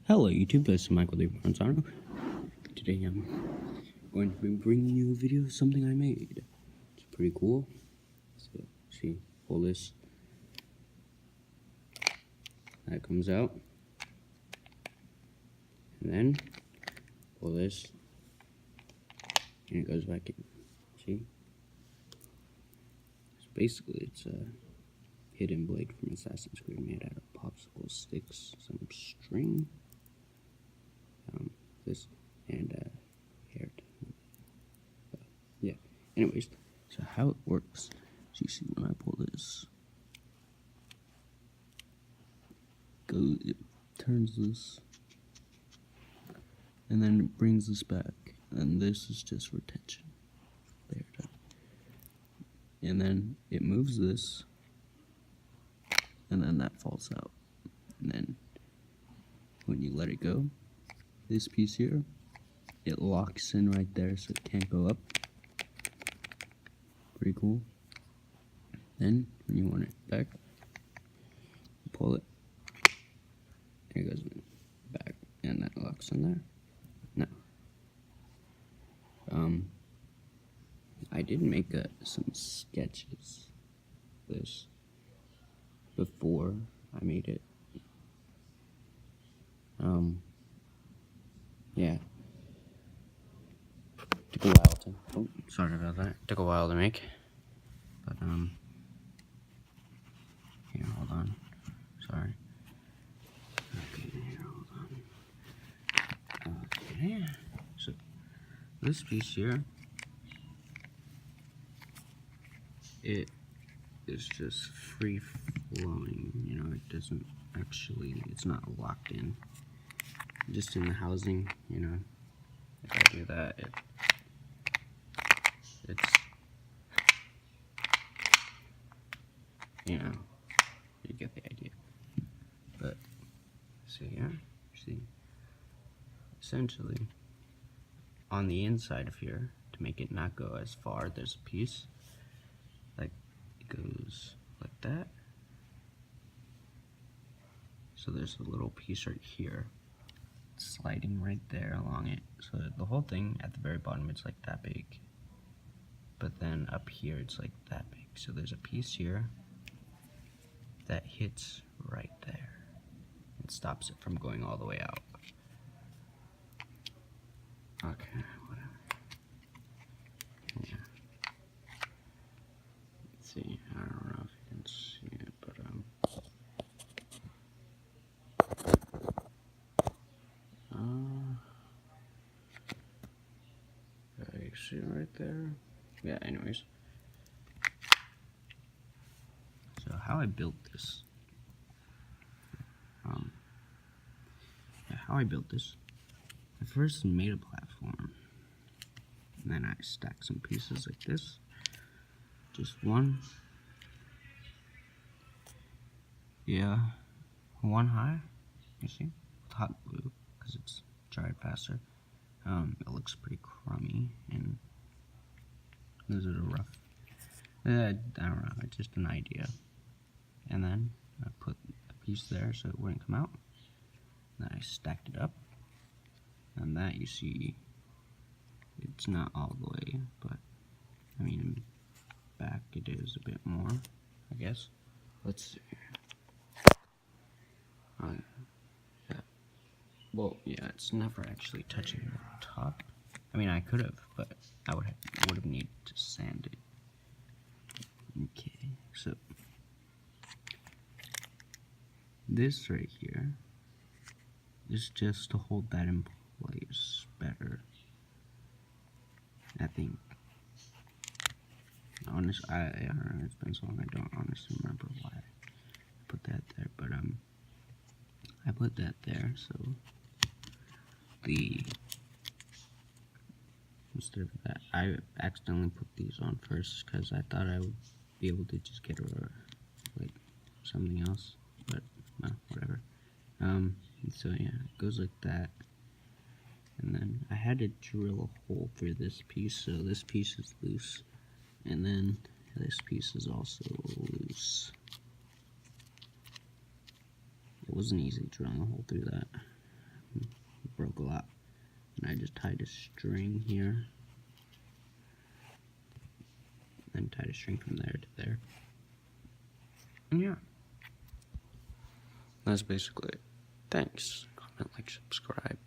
Hello YouTube, this is Michael Provenzano. Today I'm going to be bringing you a video of something I made. It's pretty cool. So, see, pull this. That comes out. And then, pull this. And it goes back in. See? So basically, it's a hidden blade from Assassin's Creed made out of popsicle sticks, some string. This and hair. Yeah. Anyways, so how it works? So you see when I pull this, it turns this, and then it brings this back, and this is just for tension. There, done. And then it moves this, and then that falls out, and then when you let it go, this piece here, it locks in right there so it can't go up. Pretty cool. Then, when you want it back, you pull it, and it goes in back, and that locks in there. Now, I did make some sketches of this before I made it. Yeah. Took a while to, oh, sorry about that. Took a while to make. But, here, hold on. Sorry. Okay, here, hold on. Okay. So, this piece here, it is just free flowing, you know, it doesn't actually, it's not locked in. Just in the housing, you know, if I do that, it's, you know, you get the idea. But, so yeah, see, essentially, on the inside of here, to make it not go as far, there's a piece, like, it goes like that. So there's a little piece right here, sliding right there along it. So the whole thing at the very bottom, it's like that big. But then up here, it's like that big. So there's a piece here that hits right there and stops it from going all the way out. Okay, whatever. Yeah. Let's see, I don't know if you can see it, but you see it right there? Yeah, anyways. So how I built this. How I built this. I first made a platform. And then I stacked some pieces like this. Just one. Yeah. One high. You see? With hot glue. Because it's dried faster. It looks pretty crummy. And this is a rough. I don't know. It's just an idea. And then I put a piece there so it wouldn't come out. Then I stacked it up. And that you see, it's not all the way, but I mean, back it is a bit more, I guess. Let's see. Yeah. Well, yeah, it's never actually touching the top. I mean, I could have, but I would have needed to sand it. Okay, so this right here is just to hold that in place better, I think. Honestly, I don't know, it's been so long, I don't honestly remember why I put that there, but I put that there, so instead of that, I accidentally put these on first, because I thought I would be able to just get like, something else, but, no, whatever. So yeah, it goes like that. And then I had to drill a hole through this piece, so this piece is loose. And then this piece is also loose. It wasn't easy drilling a hole through that. It broke a lot. And I just tied a string here. And tied a string from there to there. And yeah. That's basically it. Thanks. Comment, like, subscribe.